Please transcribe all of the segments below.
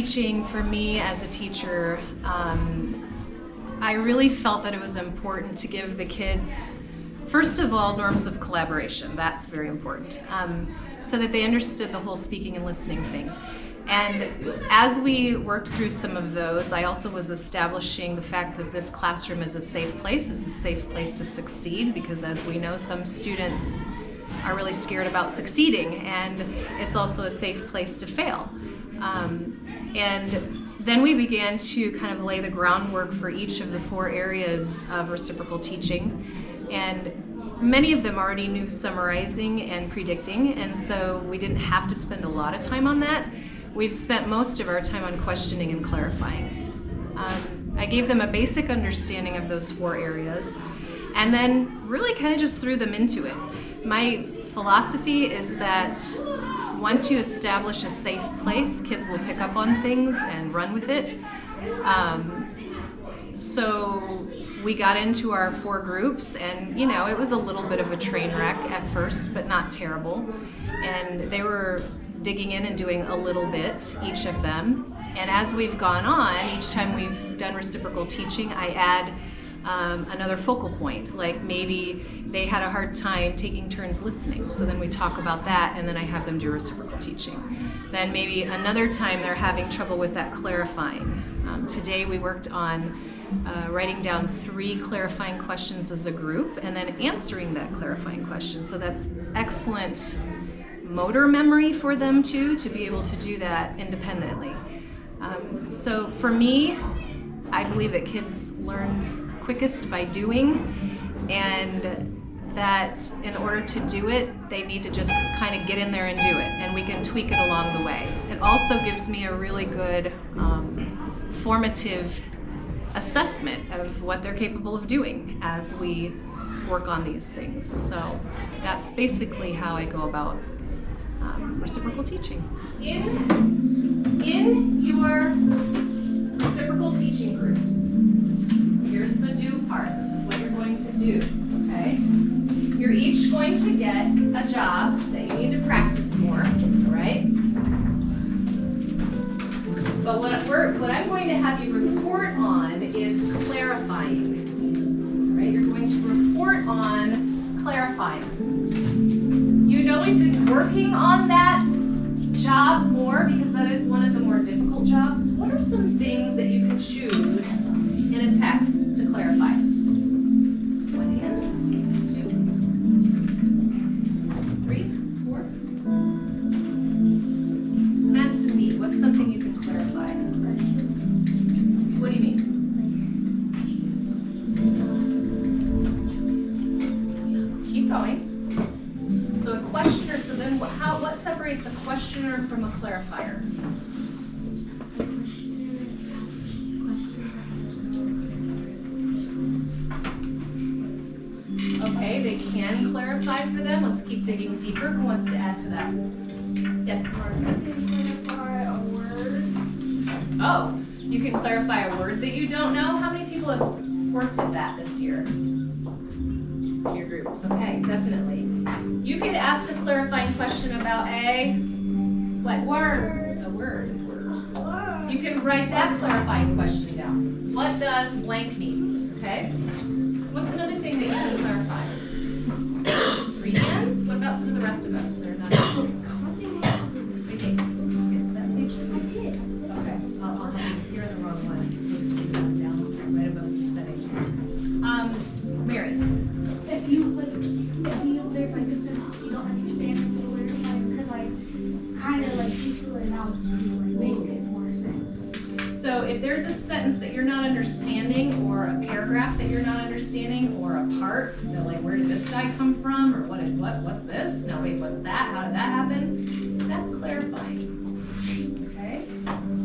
teaching, for me as a teacher, I really felt that it was important to give the kids, first of all, norms of collaboration. That's very important, so that they understood the whole speaking and listening thing. And as we worked through some of those, I also was establishing the fact that this classroom is a safe place. It's a safe place to succeed, because as we know, some students are really scared about succeeding, and it's also a safe place to fail. And then we began to kind of lay the groundwork for each of the 4 areas of reciprocal teaching. And many of them already knew summarizing and predicting, and so we didn't have to spend a lot of time on that. We've spent most of our time on questioning and clarifying. I gave them a basic understanding of those 4 areas, and then really kind of just threw them into it. My philosophy is that once you establish a safe place, kids will pick up on things and run with it. So we got into our 4 groups, and it was a little bit of a train wreck at first, but not terrible. And they were digging in and doing a little bit, each of them. And as we've gone on, each time we've done reciprocal teaching, I add another focal point. Like maybe they had a hard time taking turns listening, so then we talk about that, and then I have them do reciprocal teaching. Then maybe another time they're having trouble with that clarifying. Today we worked on writing down 3 clarifying questions as a group, and then answering that clarifying question. So that's excellent motor memory for them too, to be able to do that independently. So for me, I believe that kids learn quickest by doing, and that in order to do it, they need to just kind of get in there and do it, and we can tweak it along the way. It also gives me a really good formative assessment of what they're capable of doing as we work on these things. So that's basically how I go about reciprocal teaching. In your reciprocal teaching groups, here's the do part. This is what you're going to do, okay? You're each going to get a job that you need to practice more, all right? But what I'm going to have you report on is clarifying, all right? You're going to report on clarifying. We've been working on that job more because that is one of the more difficult jobs. What are some things that you can choose in a text to clarify? 1 hand, 2, 3, 4. That's neat. What's something you can clarify? What do you mean? Keep going. So a questioner, so then what separates a questioner from a clarifier? Okay, they can clarify for them. Let's keep digging deeper. Who wants to add to that? Yes, Marissa. Clarify a word. Oh, you can clarify a word that you don't know? How many people have worked at that this year? Your groups, okay, definitely. You could ask a clarifying question about a what? Word. A word. You can write that clarifying question down. What does blank mean? Okay. What's another thing that you can clarify? 3 hands? What about some of the rest of us that are not? Okay. Just get to that page. Okay. You're in the wrong one. It's supposed to be down right above the setting. Mary. There's like a sentence you don't understand the word, kind of give you an analogy to make it more sense. So if there's a sentence that you're not understanding, or a paragraph that you're not understanding, or a part, where did this guy come from, or what's this? No, wait, what's that? How did that happen? That's clarifying. Okay?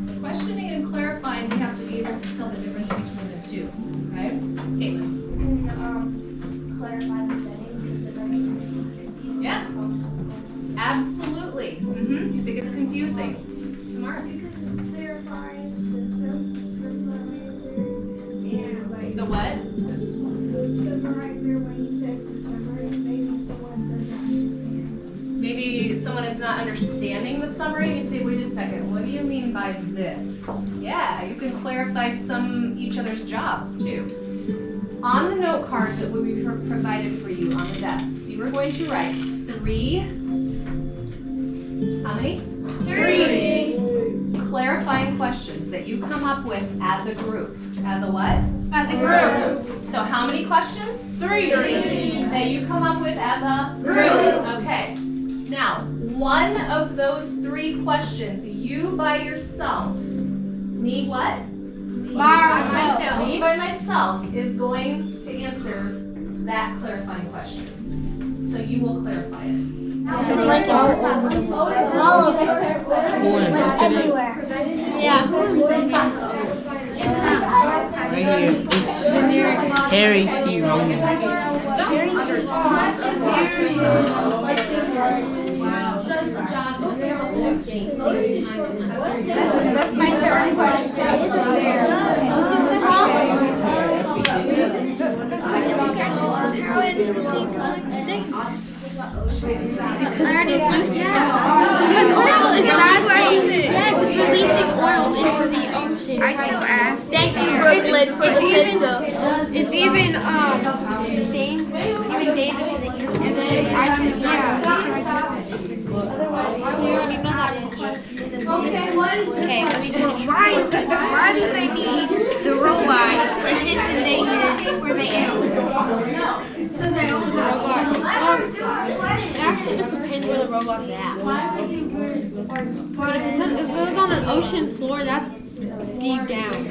So questioning and clarifying, we have to be able to tell the difference between the two. Okay? Caitlin. Clarify the setting because it doesn't make Yeah. Absolutely. You think it's confusing? Tamaris. You can clarify the summarizer and the what? The summarizer when he says the summary, maybe someone doesn't understand. maybe someone is not understanding the summary, and you say, wait a second, what do you mean by this? Yeah, you can clarify each other's jobs too. On the note card that will be provided for you on the desks, you are going to write 3, how many? 3 clarifying questions that you come up with as a group. As a what? As a group. So how many questions? 3. That you come up with as a Group. Okay. Now, one of those 3 questions, you by yourself, me what? Myself. Me by myself is going to answer that clarifying question. So you will clarify it. Like all over the world. All over. Like everywhere. Yeah. Right here. It's Harry T. Roman. That's my third question. Influence the people. Because oil is passing. Yes, it's releasing oil into the ocean. I still ask. Thank you, Brooklyn, for the pizza. It's even dangerous to the earth. And then I said, yeah, that's what I just said. Okay, let me finish. Why do they need the robot if it's endangered for the animals? Because they own the robot. It actually just depends where the robot's at. But if it was on an ocean floor, that's deep down.